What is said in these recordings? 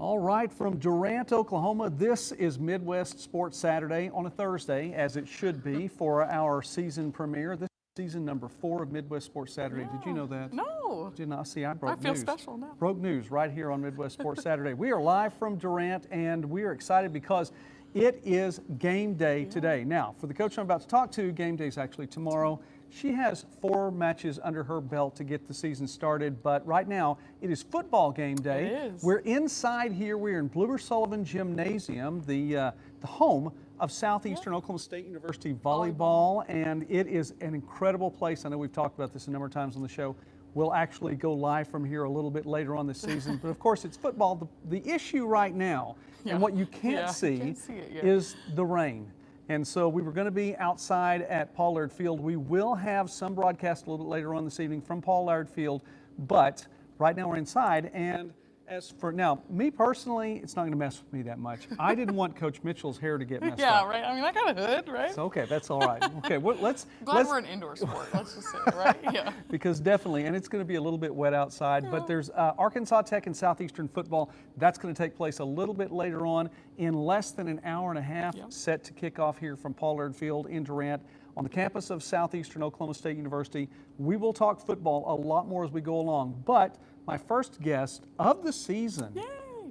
All right, from Durant, Oklahoma, this is Midwest Sports Saturday on a Thursday, as it should be, for our season premiere. This is season number 4 of Midwest Sports Saturday. Yeah. Did you know that? No. Did not see. I broke news. I feel special now. Broke news right here on Midwest Sports Saturday. We are live from Durant, and we are excited because it is game day today. Now, for the coach I'm about to talk to, game day is actually tomorrow. She has 4 matches under her belt to get the season started, but right now it is football game day. It is. We're inside here. We're in Bloomer-Sullivan Gymnasium, the home of Southeastern Oklahoma State University volleyball, and it is an incredible place. I know we've talked about this a number of times on the show. We'll actually go live from here a little bit later on this season, but of course it's football. The issue right now, and what you can't see is the rain. And so we were going to be outside at Paul Laird Field. We will have some broadcast a little bit later on this evening from Paul Laird Field, but right now we're inside. And as for now, me personally, it's not going to mess with me that much. I didn't want Coach Mitchell's hair to get messed up. Yeah, right. I mean, I got a hood, right? So, okay, that's all right. Okay, well, let's. Glad we're an indoor sport. Let's just say, right? Yeah. Because definitely, and it's going to be a little bit wet outside. But there's Arkansas Tech and Southeastern football. That's going to take place a little bit later on, in less than an hour and a half. Set to kick off here from Paul Laird Field in Durant, on the campus of Southeastern Oklahoma State University. We will talk football a lot more as we go along. But my first guest of the season. Yay.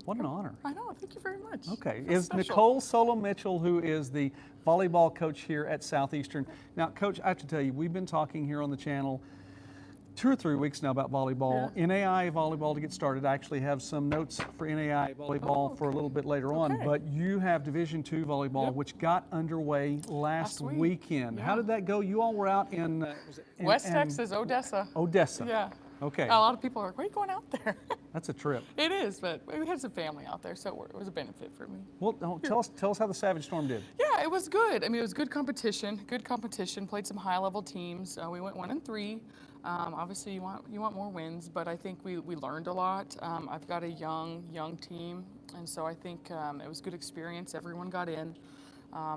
What an honor. I know. Thank you very much. Okay. Is Nicole Solo-Mitchell, who is the volleyball coach here at Southeastern. Now, Coach, I have to tell you, we've been talking here on the channel 2 or 3 weeks now about volleyball. NAIA volleyball to get started. I actually have some notes for NAIA volleyball for a little bit later on. But you have Division II volleyball, which got underway last weekend. How did that go? You all were out in West Texas, Odessa. Odessa. Yeah. Okay. A lot of people are like, where are you going out there? That's a trip. It is, but we had some family out there, so it was a benefit for me. Well, tell us how the Savage Storm did. Yeah, it was good. I mean, it was good competition. Good competition. Played some high-level teams. We went 1-3. Obviously, you want more wins, but I think we learned a lot. I've got a young team, and so I think it was good experience. Everyone got in.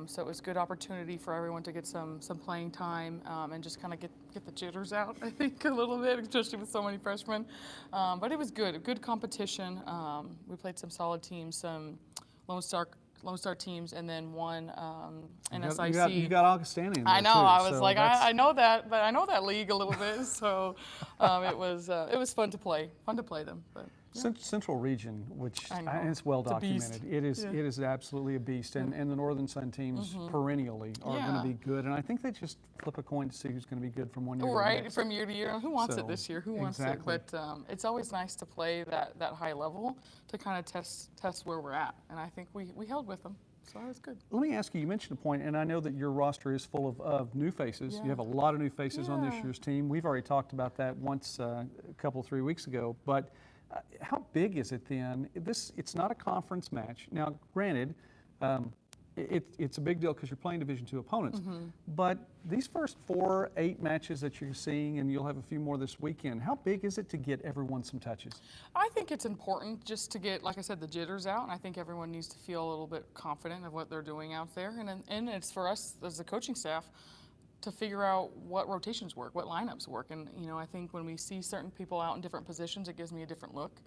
So it was a good opportunity for everyone to get some playing time and just kind of get the jitters out, I think, a little bit, especially with so many freshmen. But it was good, a good competition. We played some solid teams, some Lone Star teams, and then one NSIC. You got Augustana in there I know. Too, I was so like, I know that league a little bit. So it was fun to play them. But Central Region, which it's well documented. It is absolutely a beast, and the Northern Sun teams perennially are going to be good, and I think they just flip a coin to see who's going to be good from one year to the next. From year to year. Who wants it this year? Who wants it? But it's always nice to play that high level to kind of test where we're at, and I think we held with them. So that was good. Let me ask you, you mentioned a point, and I know that your roster is full of new faces. You have a lot of new faces on this year's team. We've already talked about that once a couple, 3 weeks ago, but how big is it then? It's not a conference match. Now, granted, it's a big deal because you're playing Division II opponents. But these first 8 matches that you're seeing, and you'll have a few more this weekend, how big is it to get everyone some touches? I think it's important just to get, like I said, the jitters out. And I think everyone needs to feel a little bit confident of what they're doing out there. And it's for us as the coaching staff to figure out what rotations work, what lineups work. And, I think when we see certain people out in different positions, it gives me a different look.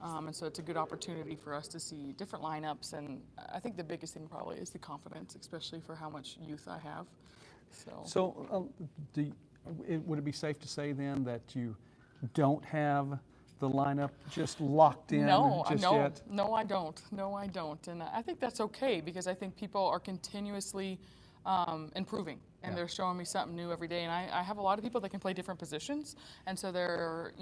And so it's a good opportunity for us to see different lineups. And I think the biggest thing probably is the confidence, especially for how much youth I have. So would it be safe to say then that you don't have the lineup just locked in yet? No, I don't. And I think that's okay because I think people are continuously improving, and they're showing me something new every day. And I have a lot of people that can play different positions, and so they're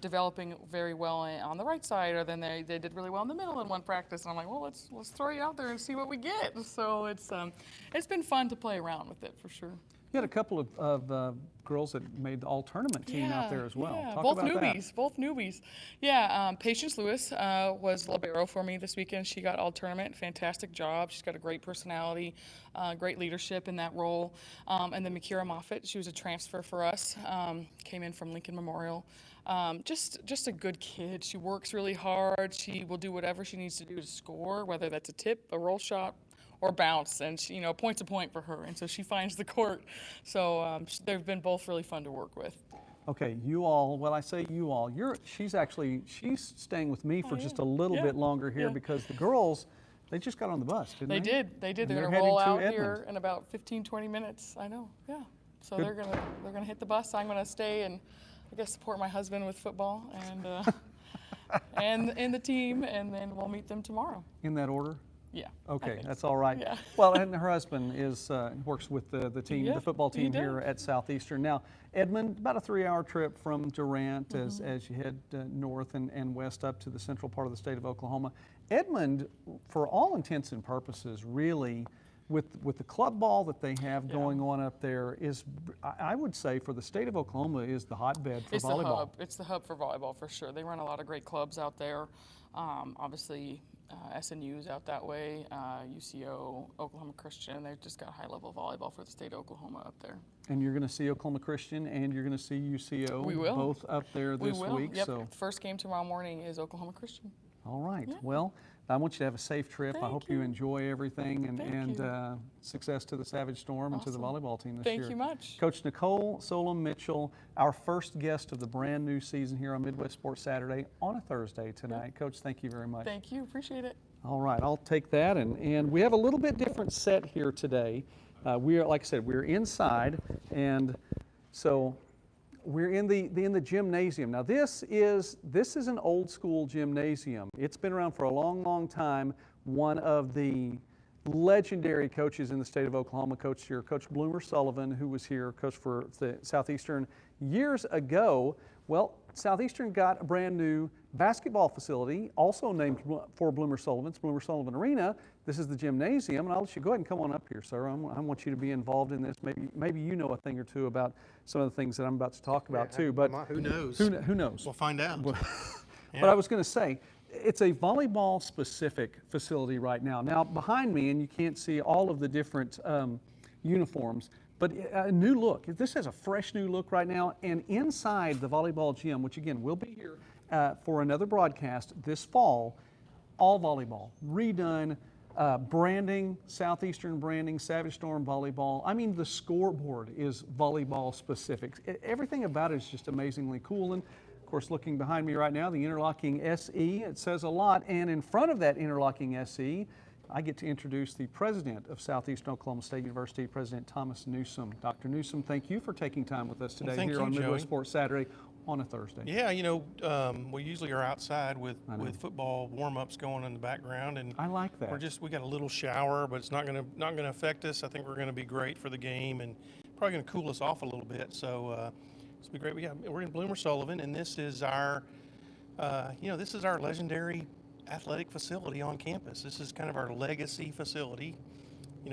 developing very well on the right side, or then they did really well in the middle in one practice. And I'm like, well, let's throw you out there and see what we get. So it's been fun to play around with it for sure. You had a couple of girls that made the all-tournament team out there as well. Yeah, Talk both about newbies. that. Both newbies. Yeah, Patience Lewis was libero for me this weekend. She got all-tournament. Fantastic job. She's got a great personality, great leadership in that role. And then Makira Moffitt, she was a transfer for us, came in from Lincoln Memorial. Just a good kid. She works really hard. She will do whatever she needs to do to score, whether that's a tip, a roll shot, or bounce, and she, point's a point for her, and so she finds the court. So they've been both really fun to work with. Okay, you all, well, I say you all, she's staying with me for just a little Yeah. bit longer here Yeah. because the girls, they just got on the bus, didn't they? They did. And They're they're going to roll heading out to here Edmond. in about 15, 20 minutes. I know, yeah. So Good. they're gonna hit the bus. I'm gonna stay and I guess support my husband with football and the team, and then we'll meet them tomorrow. In that order? Yeah. I Okay, think that's so. all right. Yeah. Well, and her husband works with the team, Yeah, the football he team here does. at Southeastern. Now, Edmond, about a 3-hour trip from Durant Mm-hmm. as you head north and west up to the central part of the state of Oklahoma. Edmond, for all intents and purposes, really, with the club ball that they have going on up there, is, I would say, for the state of Oklahoma, is the hotbed for It's volleyball. the hub. It's the hub for volleyball for sure. They run a lot of great clubs out there. Obviously, SNU's out that way, UCO, Oklahoma Christian. They've just got high-level volleyball for the state of Oklahoma up there. And you're going to see Oklahoma Christian and you're going to see UCO We will. both up there this we will. week. Yep. So, First game tomorrow morning is Oklahoma Christian. all right. Well, I want you to have a safe trip. I Thank hope you you. enjoy everything Thank you. success to the Savage Storm and to the Awesome. volleyball team this year. Thank you much. Coach Nicole Solom Mitchell, our first guest of the brand new season here on Midwest Sports Saturday on a Thursday tonight. Coach, thank you very much. Thank you. Appreciate it. All right, I'll take that. And we have a little bit different set here today. We are, like I said, we're inside, and so we're in the gymnasium. Now this is an old school gymnasium. It's been around for a long, long time. One of the legendary coaches in the state of Oklahoma, Coach Bloomer Sullivan, who was here, coach for the Southeastern years ago. Well, Southeastern got a brand new basketball facility, also named for Bloomer Sullivan's Bloomer Sullivan Arena. This is the gymnasium, and I'll let you go ahead and come on up here, sir. I want you to be involved in this. Maybe you know a thing or two about some of the things that I'm about to talk about too. But Who knows? who knows? We'll find out. But I was going to say, it's a volleyball specific facility right now. Now behind me, and you can't see all of the different uniforms, but a new look. This has a fresh new look right now. And inside the volleyball gym, which again, we'll be here for another broadcast this fall, all volleyball, redone, branding, Southeastern branding, Savage Storm volleyball. I mean, the scoreboard is volleyball specific. Everything about it is just amazingly cool. And of course, looking behind me right now, the interlocking SE, it says a lot. And in front of that interlocking SE, I get to introduce the president of Southeastern Oklahoma State University, President Thomas Newsome. Dr. Newsome, thank you for taking time with us today thank here you, on Midwest Joey. Sports Saturday on a Thursday. Yeah, we usually are outside with football warm-ups going in the background, and I like that. we got a little shower, but it's not gonna affect us. I think we're gonna be great for the game, and probably gonna cool us off a little bit. So it's be great. We're in Bloomer Sullivan, and this is our legendary athletic facility on campus. This is kind of our legacy facility.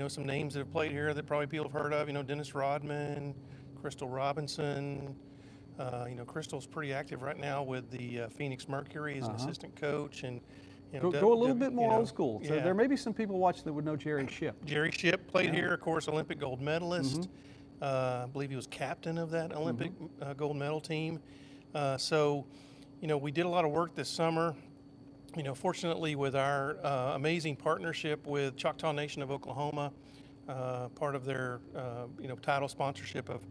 Some names that have played here that probably people have heard of. Dennis Rodman, Crystal Robinson. Crystal's pretty active right now with the Phoenix Mercury as an assistant coach, and Go a little bit more old school. So yeah. there may be some people watching that would know Jerry Shipp. Jerry Shipp played here, of course, Olympic gold medalist. I believe he was captain of that Olympic gold medal team. So we did a lot of work this summer. Fortunately, with our amazing partnership with Choctaw Nation of Oklahoma, part of their title sponsorship of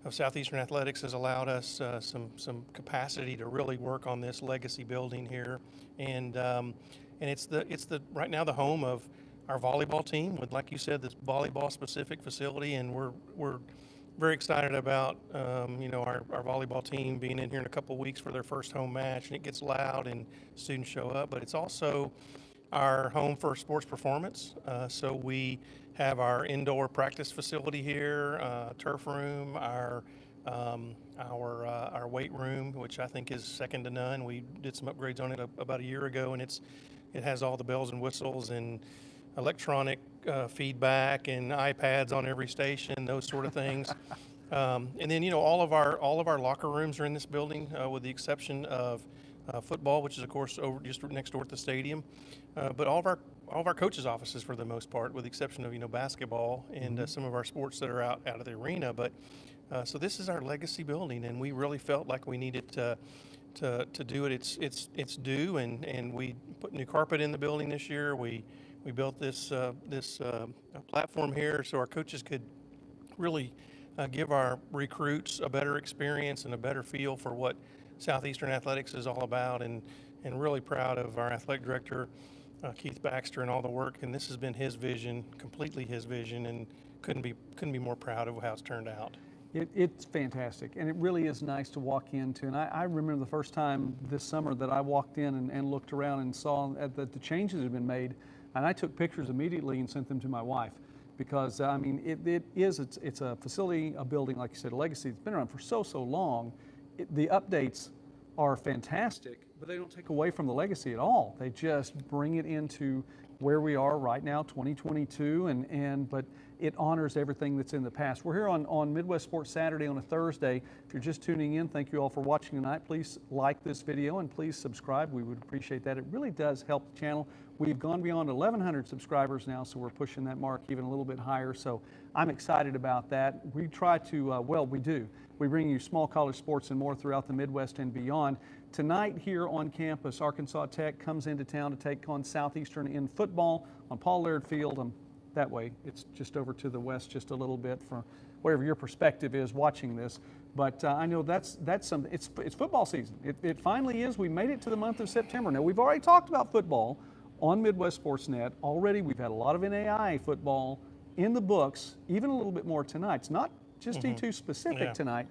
Southeastern Athletics has allowed us some capacity to really work on this legacy building here, and it's right now the home of our volleyball team with, like you said, this volleyball specific facility, and we're very excited about our volleyball team being in here in a couple of weeks for their first home match, and it gets loud and students show up, but it's also our home for sports performance. So we have our indoor practice facility here, turf room, our weight room, which I think is second to none. We did some upgrades on it about a year ago, and it has all the bells and whistles and electronic feedback and iPads on every station, those sort of things. And then all of our locker rooms are in this building, with the exception of football, which is of course over just next door at the stadium. But all of our coaches' offices, for the most part, with the exception of basketball and some of our sports that are out of the arena. But so this is our legacy building, and we really felt like we needed to do it. It's due, and we put new carpet in the building this year. We built this platform here so our coaches could really give our recruits a better experience and a better feel for what Southeastern athletics is all about, and really proud of our athletic director, Keith Baxter, and all the work. And this has been his vision, completely his vision, and couldn't be more proud of how it's turned out. It's fantastic, and it really is nice to walk into. And I remember the first time this summer that I walked in and looked around and saw that the changes had been made, and I took pictures immediately and sent them to my wife, because I mean it's a facility, a building, like you said, a legacy. It's been around for so long. The updates are fantastic, but they don't take away from the legacy at all. They just bring it into where we are right now, 2022, but it honors everything that's in the past. We're here on Midwest Sports Saturday on a Thursday. If you're just tuning in, thank you all for watching tonight. Please like this video and please subscribe. We would appreciate that. It really does help the channel. We've gone beyond 1,100 subscribers now, so we're pushing that mark even a little bit higher. So I'm excited about that. We try to, we do. We bring you small college sports and more throughout the Midwest and beyond. Tonight here on campus, Arkansas Tech comes into town to take on Southeastern in football on Paul Laird Field. That way, it's just over to the west just a little bit from wherever your perspective is watching this. But I know that's something. It's football season. It finally is. We made it to the month of September. Now, we've already talked about football on Midwest Sportsnet already. We've had a lot of NAIA football in the books, even a little bit more tonight. It's not just D2 specific tonight,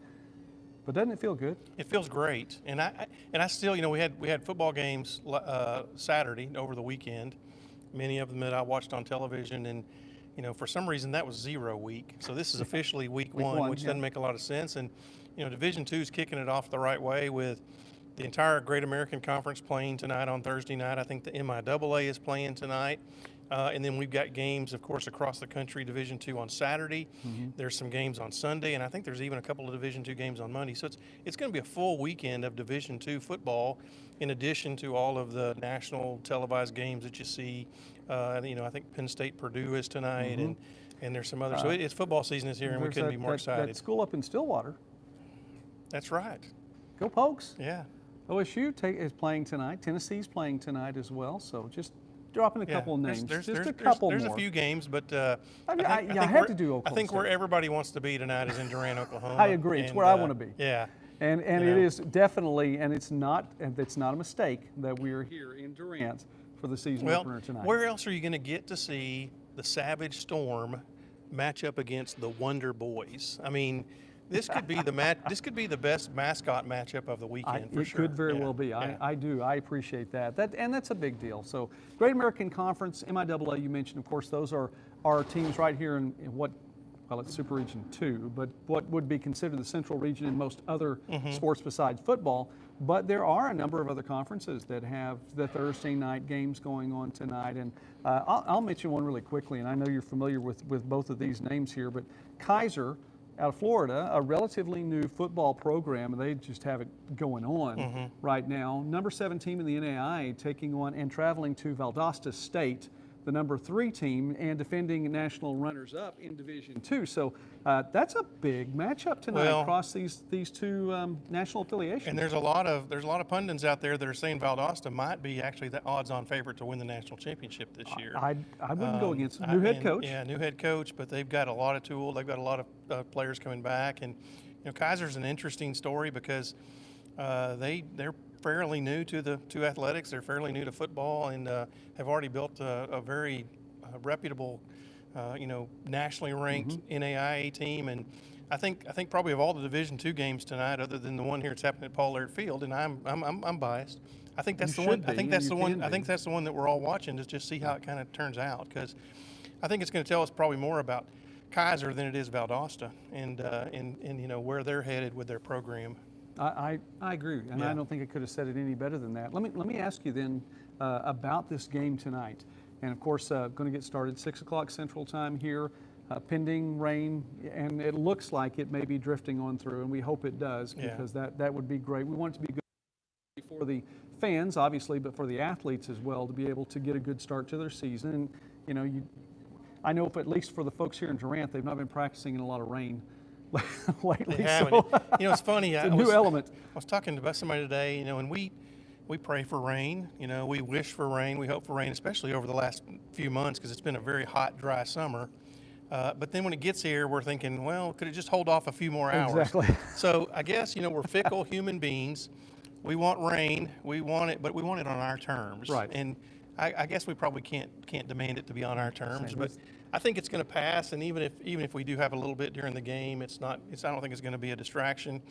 but doesn't it feel good? It feels great, and I still, we had football games Saturday over the weekend, many of them that I watched on television, and for some reason that was 0 week. So this is officially week one, which doesn't make a lot of sense. And Division II is kicking it off the right way with the entire Great American Conference playing tonight on Thursday night. I think the MIAA is playing tonight. And then we've got games, of course, across the country, Division II on Saturday. There's some games on Sunday, and I think there's even a couple of Division II games on Monday. So it's going to be a full weekend of Division II football, in addition to all of the national televised games that you see. I think Penn State Purdue is tonight, and there's some others. So it's football season is here, and we couldn't be more excited. That school up in Stillwater. That's right. Go Pokes. Yeah. OSU is playing tonight. Tennessee's playing tonight as well. So just dropping a couple of names. There's a couple more. There's a few games, but I had to do Oklahoma I think State. Where everybody wants to be tonight is in Durant, Oklahoma. I agree. It's where I want to be. Yeah. And it is definitely, and it's not a mistake that we are here in Durant for the season opener tonight. Where else are you going to get to see the Savage Storm match up against the Wonder Boys? I mean, this could be This could be the best mascot matchup of the weekend for sure. It could very well be. I do. I appreciate that. And that's a big deal. So, Great American Conference, MIAA, you mentioned, of course, those are our teams right here in what, well, it's Super Region 2, but what would be considered the Central Region in most other sports besides football. But there are a number of other conferences that have the Thursday night games going on tonight. And I'll mention one really quickly, and I know you're familiar with both of these names here, but Kaiser out of Florida, a relatively new football program, and they just have it going on right now. Number 7 team in the NAIA taking on and traveling to Valdosta State, the number 3 team, and defending national runners-up in Division II. So that's a big matchup tonight across these two national affiliations. And there's a lot of pundits out there that are saying Valdosta might be actually the odds-on favorite to win the national championship this year. I wouldn't go against new head coach. Yeah, new head coach, but they've got a lot of tools. They've got a lot of players coming back, and Kaiser's an interesting story because they're fairly new to athletics. They're fairly new to football, and have already built a very reputable, nationally ranked NAIA team. And I think probably of all the Division II games tonight, other than the one here that's happening at Paul Laird Field, and I'm biased. I think that's the one. I think that's the one. I think that's the one that we're all watching to just see how it kind of turns out, because I think it's going to tell us probably more about Kaiser than it is Valdosta, and where they're headed with their program. I agree, and I don't think I could have said it any better than that. Let me ask you then about this game tonight, and of course going to get started 6 o'clock Central Time here, pending rain, and it looks like it may be drifting on through, and we hope it does, because that would be great. We want it to be good for the fans, obviously, but for the athletes as well, to be able to get a good start to their season. And I know at least for the folks here in Durant, they've not been practicing in a lot of rain lately. So, it's funny. It's a new element. I was talking to somebody today, and we pray for rain. We wish for rain. We hope for rain, especially over the last few months, because it's been a very hot, dry summer. But then when it gets here, we're thinking, well, could it just hold off a few more hours? Exactly. So I guess, we're fickle human beings. We want rain. We want it, but we want it on our terms. Right. And I guess we probably can't demand it to be on our terms, but I think it's going to pass. And even if we do have a little bit during the game, I don't think it's going to be a distraction.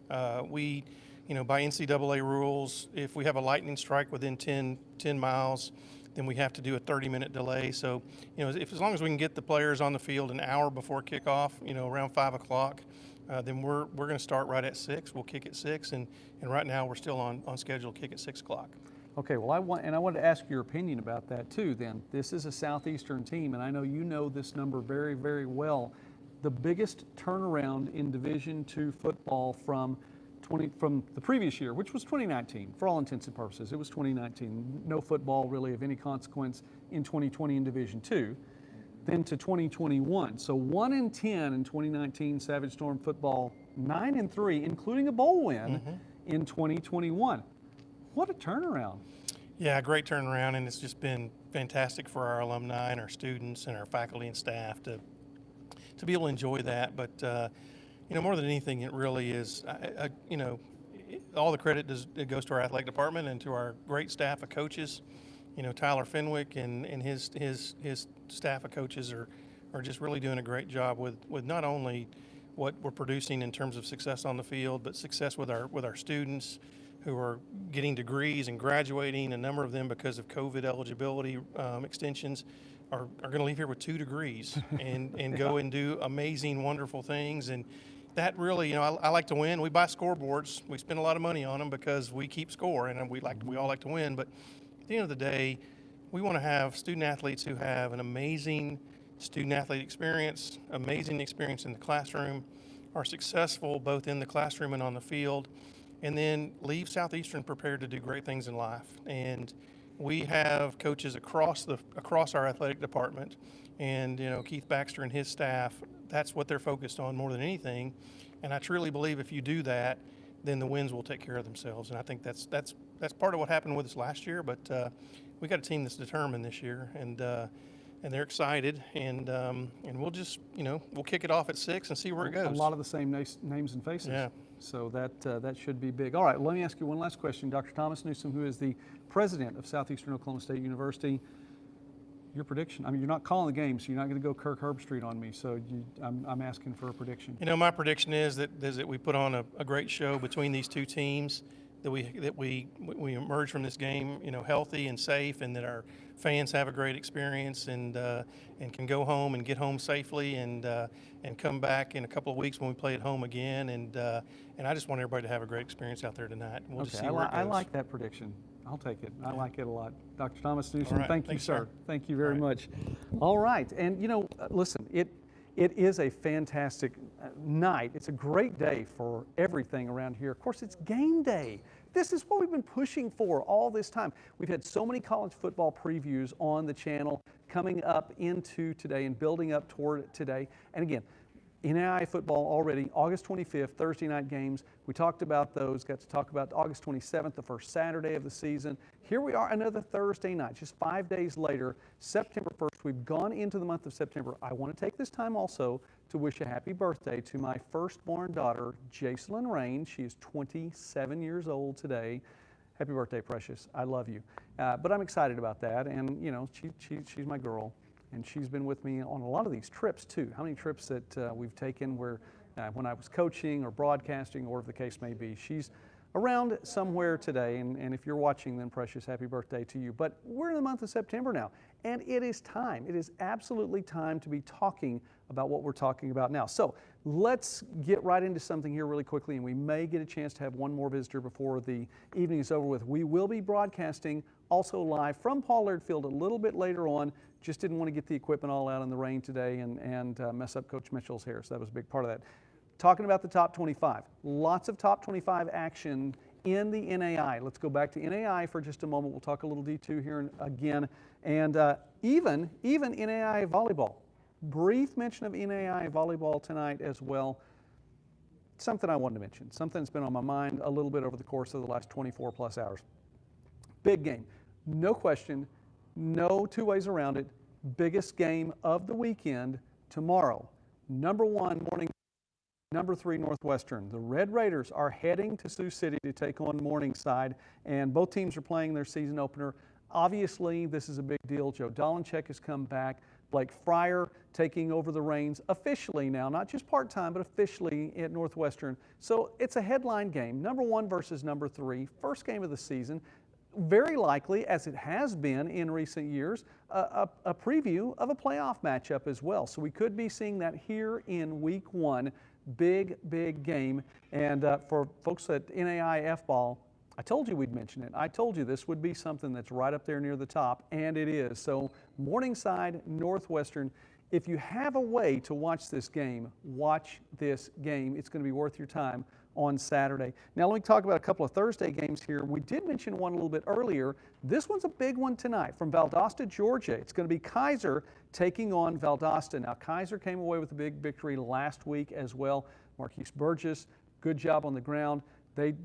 By NCAA rules, if we have a lightning strike within 10 miles, then we have to do a 30-minute delay. So, as long as we can get the players on the field an hour before kickoff, around 5 o'clock, then we're going to start right at 6. We'll kick at 6, and right now we're still on schedule to kick at 6 o'clock. Okay, well, I wanted to ask your opinion about that too then. This is a Southeastern team, and I know you know this number very, very well. The biggest turnaround in Division II football from the previous year, which was 2019, for all intents and purposes. It was 2019. No football really of any consequence in 2020 in Division II. Then to 2021. So 1-10 in 2019 Savage Storm football, 9-3, including a bowl win in 2021. What a turnaround. Yeah, great turnaround, and it's just been fantastic for our alumni and our students and our faculty and staff to be able to enjoy that. But more than anything, it really is, all the credit goes to our athletic department and to our great staff of coaches. Tyler Fenwick and his staff of coaches are just really doing a great job with not only what we're producing in terms of success on the field, but success with our students who are getting degrees and graduating. A number of them, because of COVID eligibility extensions, are going to leave here with 2 degrees and go and do amazing, wonderful things. And that really, I like to win. We buy scoreboards. We spend a lot of money on them because we keep score, and we all like to win. But at the end of the day, we want to have student athletes who have an amazing student-athlete experience, amazing experience in the classroom, are successful both in the classroom and on the field, and then leave Southeastern prepared to do great things in life. And we have coaches across our athletic department, and Keith Baxter and his staff, that's what they're focused on more than anything. And I truly believe if you do that, then the wins will take care of themselves. And I think that's part of what happened with us last year. But we got a team that's determined this year, and they're excited. And we'll just we'll kick it off at 6 and see where it goes. A lot of the same names and faces. Yeah. So that should be big. All right, let me ask you one last question. Dr. Thomas Newsome, who is the president of Southeastern Oklahoma State University, your prediction? I mean, you're not calling the game, so you're not going to go Kirk Herbstreit on me. So I'm asking for a prediction. My prediction is that we put on a great show between these two teams, that we emerge from this game, healthy and safe, and that our fans have a great experience and can go home and get home safely and come back in a couple of weeks when we play at home again. And I just want everybody to have a great experience out there tonight. We'll just see where it goes. I like that prediction. I'll take it. I like it a lot. Dr. Thomas Newsome, right. thank you, Thanks, sir. sir. Thank you very much. All right. And, listen, it is a fantastic night. It's a great day for everything around here. Of course, it's game day. This is what we've been pushing for all this time. We've had so many college football previews on the channel coming up into today and building up toward today. And again, NAIA football already, August 25th, Thursday night games. We talked about those, got to talk about August 27th, the first Saturday of the season. Here we are, another Thursday night, just 5 days later, September 1st. We've gone into the month of September. I want to take this time also to wish a happy birthday to my firstborn daughter, Jacelyn Rain. She is 27 years old today. Happy birthday, precious. I love you. But I'm excited about that, and she's my girl. And she's been with me on a lot of these trips too. How many trips that we've taken where when I was coaching or broadcasting or whatever the case may be. She's around somewhere today, and if you're watching, then precious, happy birthday to you. But we're in the month of September now, and it is time. It is absolutely time to be talking about what we're talking about now. So let's get right into something here really quickly, and we may get a chance to have one more visitor before the evening is over with. We will be broadcasting also live from Paul Laird Field a little bit later on. Just didn't want to get the equipment all out in the rain today and mess up Coach Mitchell's hair, so that was a big part of that. Talking about the top 25, lots of top 25 action in the NAI. Let's go back to NAI for just a moment. We'll talk a little D2 here again, and even NAI volleyball. Brief mention of NAI volleyball tonight as well. Something I wanted to mention, something that's been on my mind a little bit over the course of the last 24 plus hours. Big game, no question, no two ways around it. Biggest game of the weekend, tomorrow, number 1 morning, number 3 Northwestern. The Red Raiders are heading to Sioux City to take on Morningside, and both teams are playing their season opener. Obviously, this is a big deal. Joe Dolanchek has come back. Blake Fryer taking over the reins officially now, not just part-time, but officially at Northwestern. So it's a headline game, number 1 versus number 3, first game of the season. Very likely, as it has been in recent years, a preview of a playoff matchup as well. So we could be seeing that here in week 1. Big, big game. And for folks at NAI F-ball, I told you we'd mention it. I told you this would be something that's right up there near the top, and it is. So Morningside, Northwestern, if you have a way to watch this game, watch this game. It's going to be worth your time on Saturday. Now let me talk about a couple of Thursday games here. We did mention one a little bit earlier. This one's a big one tonight from Valdosta, Georgia. It's going to be Kaiser taking on Valdosta. Now Kaiser came away with a big victory last week as well. Marquise Burgess, good job on the ground. They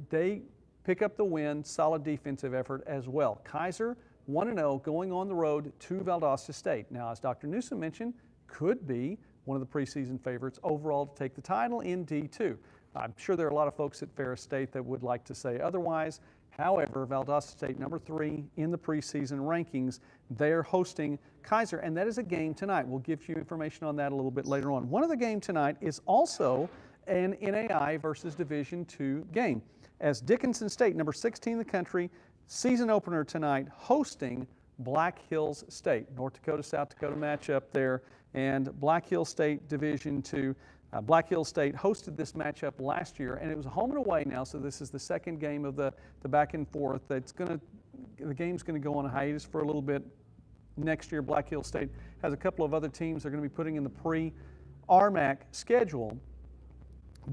pick up the win, solid defensive effort as well. Kaiser 1-0 going on the road to Valdosta State. Now, as Dr. Newsome mentioned, could be one of the preseason favorites overall to take the title in D2. I'm sure there are a lot of folks at Ferris State that would like to say otherwise. However, Valdosta State, number 3 in the preseason rankings, they're hosting Kaiser, and that is a game tonight. We'll give you information on that a little bit later on. One of the game tonight is also an NAI versus Division II game, as Dickinson State, number 16 in the country, season opener tonight, hosting Black Hills State. North Dakota, South Dakota matchup there, and Black Hills State Division II. Black Hills State hosted this matchup last year, and it was a home and away now, so this is the second game of the back and forth. The game's going to go on a hiatus for a little bit next year. Black Hills State has a couple of other teams they're going to be putting in the pre-RMAC schedule,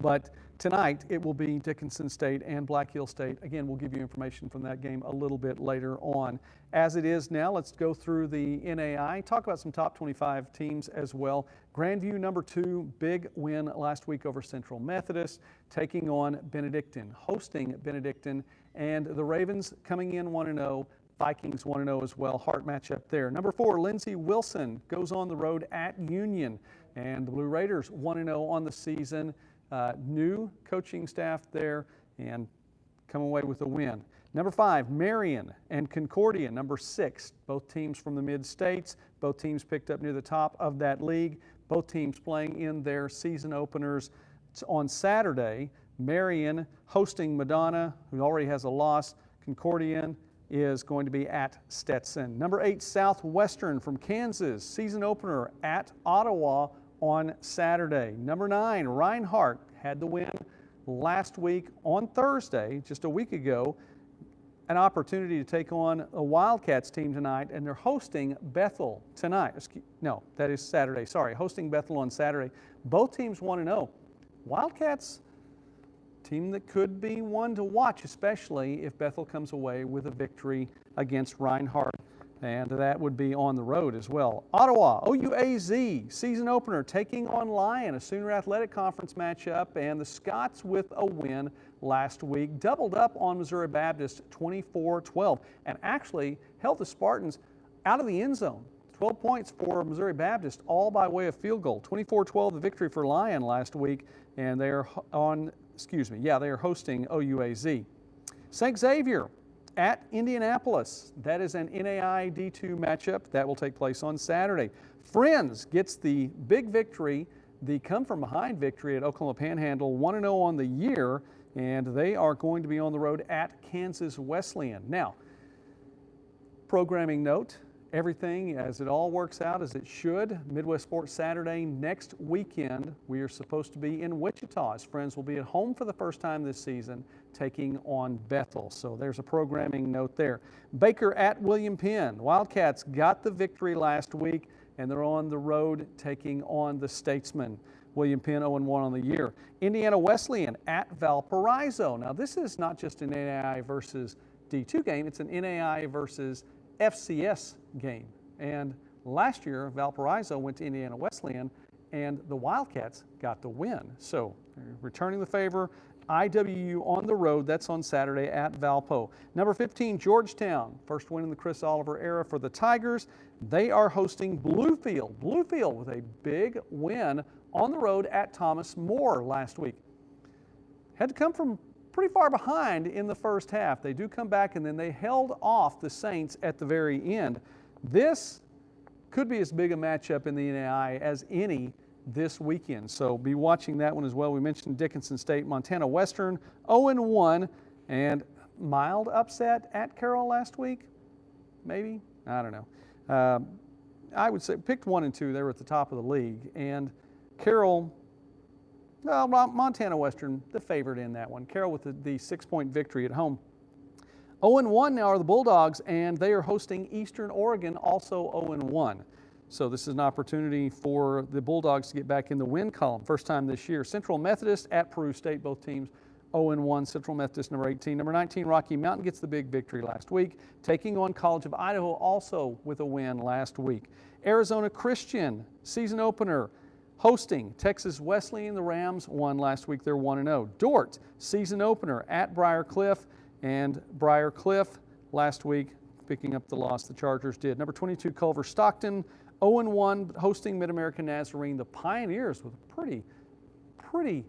but tonight it will be Dickinson State and Black Hills State. Again, we'll give you information from that game a little bit later on. As it is now, let's go through the NAI, talk about some top 25 teams as well. Grandview, number 2, big win last week over Central Methodist, taking on Benedictine, hosting Benedictine, and the Ravens coming in 1-0. Vikings 1-0 as well. Hard matchup there. Number 4, Lindsey Wilson goes on the road at Union, and the Blue Raiders 1-0 on the season. New coaching staff there and come away with a win. Number 5, Marion and Concordia, number 6. Both teams from the mid-states. Both teams picked up near the top of that league. Both teams playing in their season openers on Saturday. Marion hosting Madonna, who already has a loss. Concordia is going to be at Stetson. Number 8, Southwestern from Kansas, season opener at Ottawa on Saturday. Number 9, Reinhardt had the win last week on Thursday, just a week ago. An opportunity to take on a Wildcats team tonight, and they're hosting Bethel tonight. No, that is Saturday. Sorry, hosting Bethel on Saturday. Both teams 1-0. Wildcats, team that could be one to watch, especially if Bethel comes away with a victory against Reinhardt. And that would be on the road as well. Ottawa, OUAZ, season opener, taking on Lyon, a Sooner Athletic Conference matchup, and the Scots with a win last week. Doubled up on Missouri Baptist 24-12, and actually held the Spartans out of the end zone. 12 points for Missouri Baptist, all by way of field goal. 24-12, the victory for Lyon last week, and they are they are hosting OUAZ. St. Xavier at Indianapolis. That is an NAI D2 matchup that will take place on Saturday. Friends gets the big victory, the come-from-behind victory at Oklahoma Panhandle, 1-0 on the year, and they are going to be on the road at Kansas Wesleyan. Now, programming note, everything as it all works out as it should. Midwest Sports Saturday next weekend. We are supposed to be in Wichita as Friends will be at home for the first time this season, taking on Bethel. So there's a programming note there. Baker at William Penn. Wildcats got the victory last week, and they're on the road taking on the Statesmen. William Penn 0-1 on the year. Indiana Wesleyan at Valparaiso. Now this is not just an NAI versus D2 game, it's an NAI versus FCS game. And last year, Valparaiso went to Indiana Wesleyan, and the Wildcats got the win. So returning the favor IWU on the road. That's on Saturday at Valpo. Number 15, Georgetown. First win in the Chris Oliver era for the Tigers. They are hosting Bluefield. Bluefield with a big win on the road at Thomas More last week. Had to come from pretty far behind in the first half. They do come back, and then they held off the Saints at the very end. This could be as big a matchup in the NAI as any this weekend, so be watching that one as well. We mentioned Dickinson State, Montana Western, 0-1, and mild upset at Carroll last week, maybe? I don't know. I would say picked 1 and 2. They were at the top of the league, and Carroll, well, Montana Western, the favorite in that one. Carroll with the 6-point victory at home. 0-1 now are the Bulldogs, and they are hosting Eastern Oregon, also 0-1. So this is an opportunity for the Bulldogs to get back in the win column. First time this year. Central Methodist at Peru State, both teams 0-1. Central Methodist, number 18. Number 19, Rocky Mountain gets the big victory last week, taking on College of Idaho also with a win last week. Arizona Christian, season opener, hosting Texas Wesleyan. The Rams won last week. They're 1-0. Dordt, season opener at Briar Cliff, and Briar Cliff last week picking up the loss the Chargers did. Number 22, Culver Stockton, 0-1, hosting Mid-American Nazarene. The Pioneers with a pretty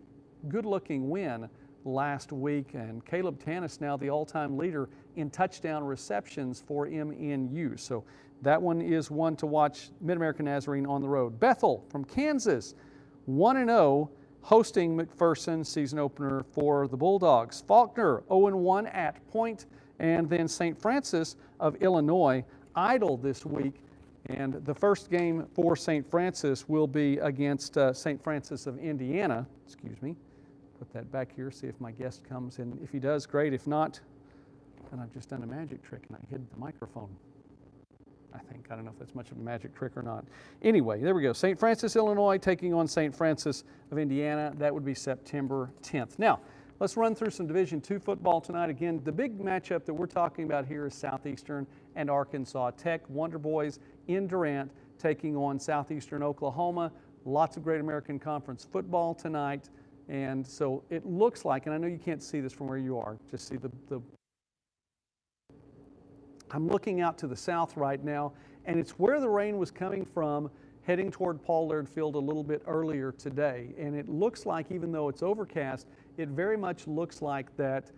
good-looking win last week, and Caleb Tanis now the all-time leader in touchdown receptions for MNU. So that one is one to watch. Mid-American Nazarene on the road. Bethel from Kansas, 1-0, hosting McPherson, season opener for the Bulldogs. Faulkner, 0-1 at Point, and then St. Francis of Illinois idle this week. And the first game for St. Francis will be against St. Francis of Indiana. Excuse me. Put that back here, see if my guest comes in. If he does, great. If not, then I've just done a magic trick and I hid the microphone. I think. I don't know if that's much of a magic trick or not. Anyway, there we go. St. Francis, Illinois taking on St. Francis of Indiana. That would be September 10th. Now, let's run through some Division II football tonight. Again, the big matchup that we're talking about here is Southeastern and Arkansas Tech. Wonder Boys in Durant taking on Southeastern Oklahoma. Lots of Great American Conference football tonight. And so it looks like, and I know you can't see this from where you are, just see I'm looking out to the south right now, and it's where the rain was coming from, heading toward Paul Laird Field a little bit earlier today. And it looks like, even though it's overcast, it very much looks like that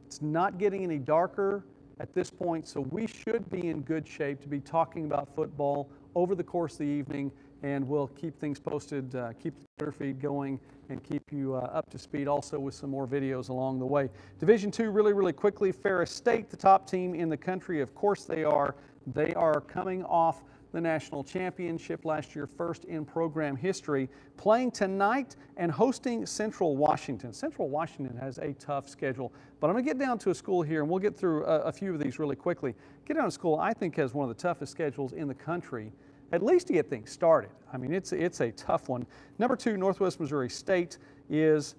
it's not getting any darker at this point, so we should be in good shape to be talking about football over the course of the evening, and we'll keep things posted, keep the Twitter feed going, and keep you up to speed also with some more videos along the way. Division II, really quickly, Ferris State, the top team in the country. Of course they are. They are coming off the national championship last year, first in program history, playing tonight and hosting Central Washington. Central Washington has a tough schedule, but I'm going to get down to a school here, and we'll get through a few of these really quickly. Get down to a school I think has one of the toughest schedules in the country, at least to get things started. I mean, it's a tough one. Number 2, Northwest Missouri State is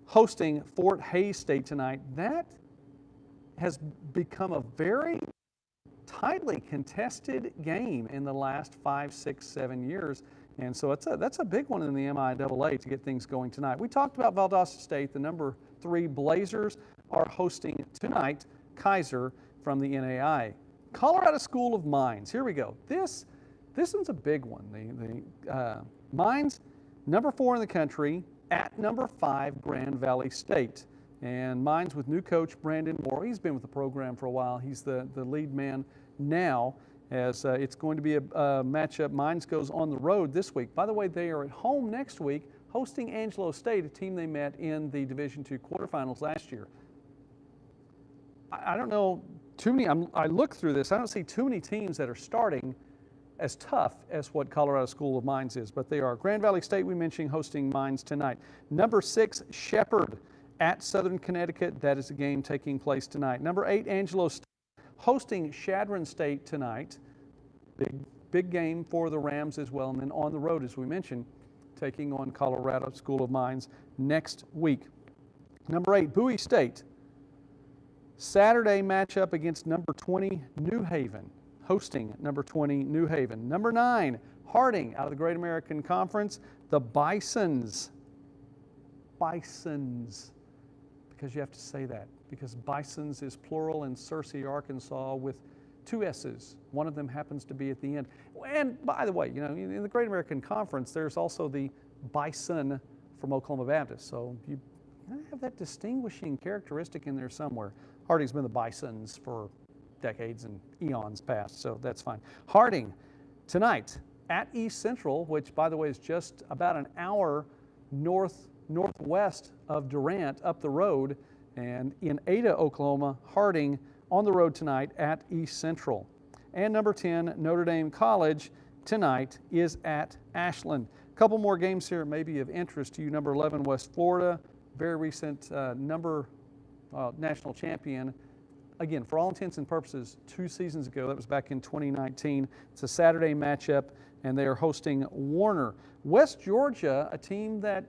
hosting Fort Hays State tonight. That has become a very tightly contested game in the last 5, 6, 7 years. And so that's a big one in the MIAA to get things going tonight. We talked about Valdosta State. The number 3 Blazers are hosting tonight Kaiser from the NAI. Colorado School of Mines. Here we go. This one's a big one. The Mines, number 4 in the country, at number 5 Grand Valley State. And Mines with new coach Brandon Moore. He's been with the program for a while. He's the lead man now, as it's going to be a matchup. Mines goes on the road this week. By the way, they are at home next week hosting Angelo State, a team they met in the Division II quarterfinals last year. I don't know too many. I look through this. I don't see too many teams that are starting as tough as what Colorado School of Mines is, but they are. Grand Valley State, we mentioned, hosting Mines tonight. Number 6, Shepherd at Southern Connecticut. That is a game taking place tonight. Number 8, Angelo State hosting Chadron State tonight. Big game for the Rams as well. And then on the road, as we mentioned, taking on Colorado School of Mines next week. Number 8, Bowie State. Saturday matchup against number 20, New Haven, hosting number 20, New Haven. Number 9, Harding out of the Great American Conference. The Bisons because you have to say that, because Bisons is plural in Searcy, Arkansas, with 2 S's. One of them happens to be at the end. And by the way, you know, in the Great American Conference, there's also the Bison from Oklahoma Baptist. So you have that distinguishing characteristic in there somewhere. Harding's been the Bisons for decades and eons past, so that's fine. Harding tonight at East Central, which by the way is just about an hour northwest of Durant up the road, and in Ada, Oklahoma. Harding on the road tonight at East Central. And number 10, Notre Dame College tonight is at Ashland. A couple more games here maybe of interest to you. Number 11, West Florida, very recent national champion. Again, for all intents and purposes, 2 seasons ago. That was back in 2019. It's a Saturday matchup, and they are hosting Warner. West Georgia, a team that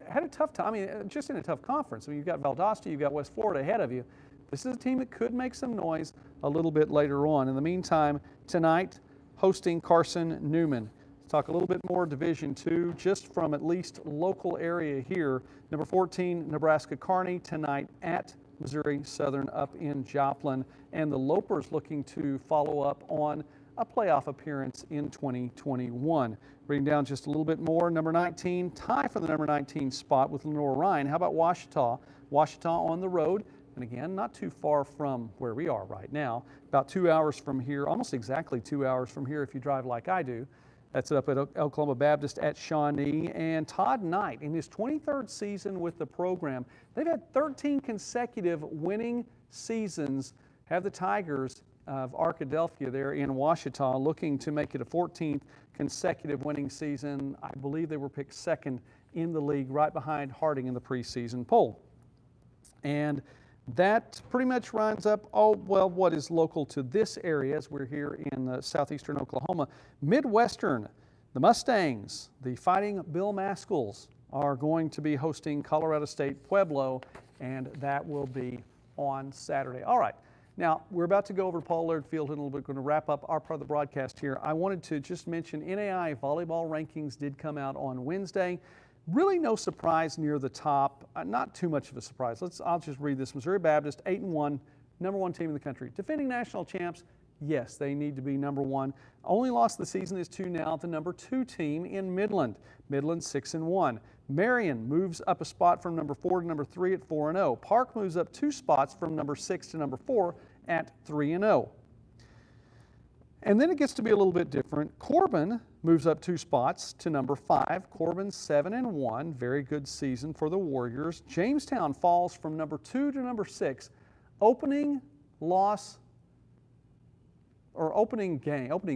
had a tough time. I mean, just in a tough conference. I mean, you've got Valdosta, you've got West Florida ahead of you. This is a team that could make some noise a little bit later on. In the meantime, tonight, hosting Carson Newman. Let's talk a little bit more Division II, just from at least local area here. Number 14, Nebraska Kearney tonight at Missouri Southern up in Joplin. And the Lopers looking to follow up on a playoff appearance in 2021. Reading down just a little bit more, number 19, tie for the number 19 spot with Lenore Ryan. How about Ouachita? Ouachita on the road, and again, not too far from where we are right now. About 2 hours from here, almost exactly 2 hours from here if you drive like I do. That's up at Oklahoma Baptist at Shawnee. And Todd Knight, in his 23rd season with the program, they've had 13 consecutive winning seasons, have the Tigers of Arkadelphia there in Ouachita looking to make it a 14th consecutive winning season. I believe they were picked second in the league, right behind Harding in the preseason poll. And that pretty much rounds up, what is local to this area as we're here in southeastern Oklahoma. Midwestern, the Mustangs, the Fighting Bill Mascals, are going to be hosting Colorado State Pueblo, and that will be on Saturday. All right. Now, we're about to go over to Paul Laird Field in a little bit. We're going to wrap up our part of the broadcast here. I wanted to just mention NAI volleyball rankings did come out on Wednesday. Really no surprise near the top. Not too much of a surprise. I'll just read this. Missouri Baptist, 8-1, number 1 team in the country. Defending national champs, yes, they need to be number 1. Only loss of the season is to now the number 2 team in Midland. Midland 6-1. Marion moves up a spot from number 4 to number 3 at 4-0. Park moves up 2 spots from number 6 to number 4 at 3-0. And then it gets to be a little bit different. Corbin moves up 2 spots to number 5. Corbin 7-1, very good season for the Warriors. Jamestown falls from number 2 to number 6. Opening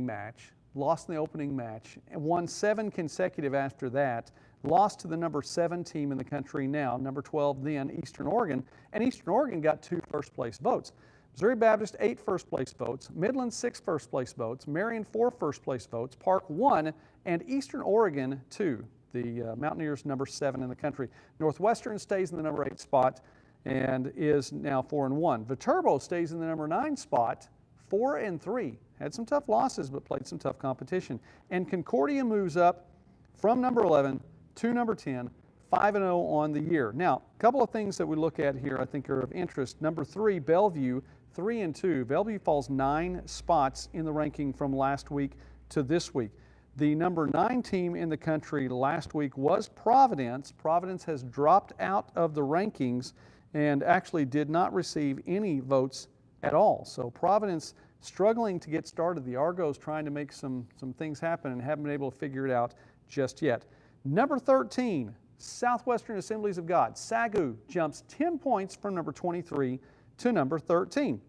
match, lost in the opening match, and won 7 consecutive after that. Lost to the number 7 team in the country now, number 12 then, Eastern Oregon, and Eastern Oregon got 2 first-place votes. Missouri Baptist 8 first-place votes, Midland 6 first-place votes, Marion 4 first-place votes, Park 1, and Eastern Oregon 2. The Mountaineers number 7 in the country. Northwestern stays in the number 8 spot and is now 4-1. Viterbo stays in the number 9 spot, 4-3. Had some tough losses, but played some tough competition. And Concordia moves up from number 11 to number 10, 5-0 on the year. Now, a couple of things that we look at here I think are of interest. Number 3, Bellevue, 3-2. Bellevue falls 9 spots in the ranking from last week to this week. The number 9 team in the country last week was Providence. Providence has dropped out of the rankings and actually did not receive any votes at all. So Providence struggling to get started. The Argos trying to make some things happen and haven't been able to figure it out just yet. Number 13, Southwestern Assemblies of God. SAGU jumps 10 points from number 23 to number 13.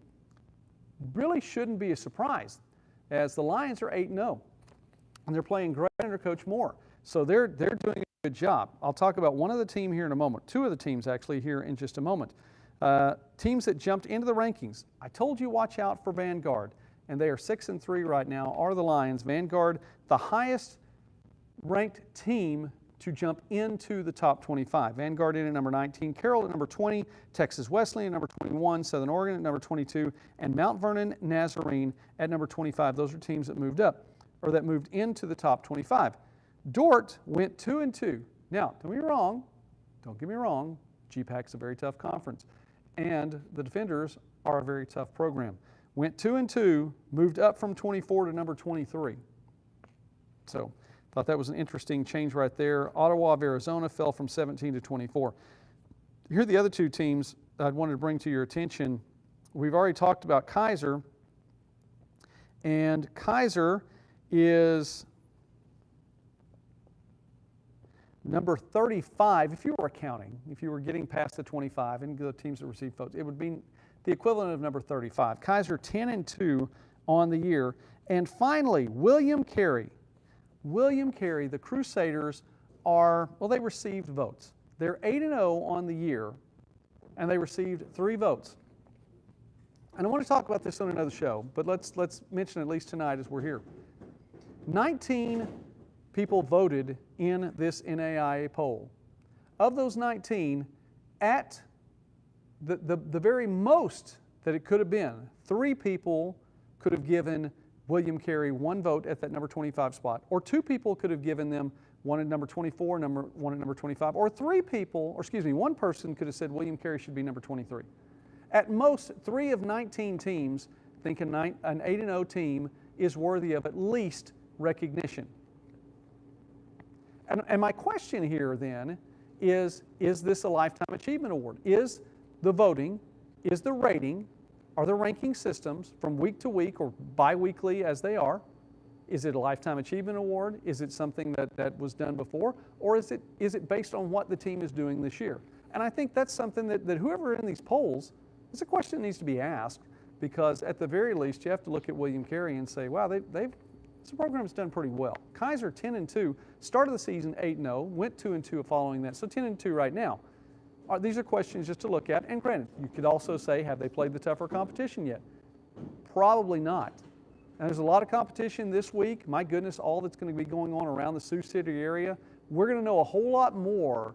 Really shouldn't be a surprise, as the Lions are 8-0, and they're playing great under Coach Moore. So they're doing a good job. I'll talk about one of the team here in a moment, 2 of the teams actually here in just a moment. Teams that jumped into the rankings. I told you watch out for Vanguard, and they are 6-3 right now, are the Lions. Vanguard, the highest ranked team to jump into the top 25. Vanguard in at number 19, Carroll at number 20, Texas Wesleyan at number 21, Southern Oregon at number 22, and Mount Vernon Nazarene at number 25. Those are teams that moved up, or that moved into the top 25. Dordt went 2-2. Now, don't get me wrong, GPAC's a very tough conference. And the Defenders are a very tough program. Went 2-2, moved up from 24 to number 23. So thought that was an interesting change right there. Ottawa of Arizona fell from 17 to 24. Here are the other two teams I'd wanted to bring to your attention. We've already talked about Kaiser, and Kaiser is number 35. If you were counting, if you were getting past the 25 and the teams that received votes, it would be the equivalent of number 35. Kaiser 10-2 on the year. And finally, William Carey, the Crusaders they received votes. They're 8-0 on the year, and they received 3 votes. And I want to talk about this on another show, but let's mention at least tonight as we're here. 19 people voted in this NAIA poll. Of those 19, at the very most that it could have been, 3 people could have given William Carey 1 vote at that number 25 spot, or 2 people could have given them one at number 24, one at number 25, or 1 person could have said William Carey should be number 23. At most, 3 of 19 teams think an 8-0 team is worthy of at least recognition. And my question here then is this a Lifetime Achievement Award? Is the voting, is the rating, are the ranking systems from week to week or bi-weekly as they are, is it a Lifetime Achievement Award? Is it something that was done before? Or is it based on what the team is doing this year? And I think that's something that whoever in these polls, it's a question that needs to be asked, because at the very least you have to look at William Carey and say, wow, this program's done pretty well. Kaiser 10-2, started the season 8-0, went 2-2 following that, so 10-2 right now. These are questions just to look at, and granted, you could also say, have they played the tougher competition yet? Probably not. And there's a lot of competition this week. My goodness, all that's going to be going on around the Sioux City area. We're going to know a whole lot more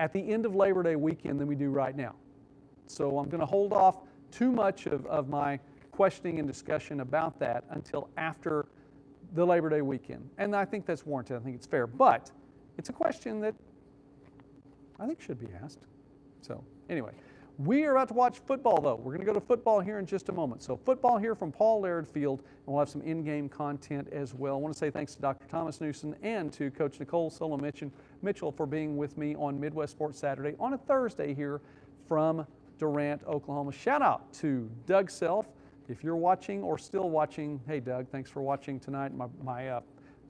at the end of Labor Day weekend than we do right now. So I'm going to hold off too much of my questioning and discussion about that until after the Labor Day weekend. And I think that's warranted. I think it's fair. But it's a question that I think should be asked. So anyway, we are about to watch football, though. We're going to go to football here in just a moment. So football here from Paul Laird Field, and we'll have some in-game content as well. I want to say thanks to Dr. Thomas Newsome and to Coach Nicole Mitchell for being with me on Midwest Sports Saturday on a Thursday here from Durant, Oklahoma. Shout out to Doug Self. If you're watching or still watching, hey, Doug, thanks for watching tonight. My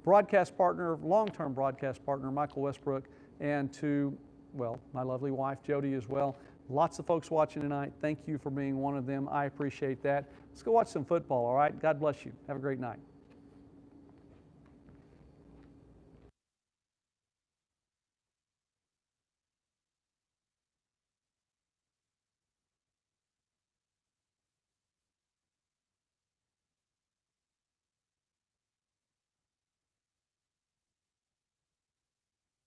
broadcast partner, long-term broadcast partner, Michael Westbrook, and to, well, my lovely wife, Jody, as well. Lots of folks watching tonight. Thank you for being one of them. I appreciate that. Let's go watch some football, all right? God bless you. Have a great night.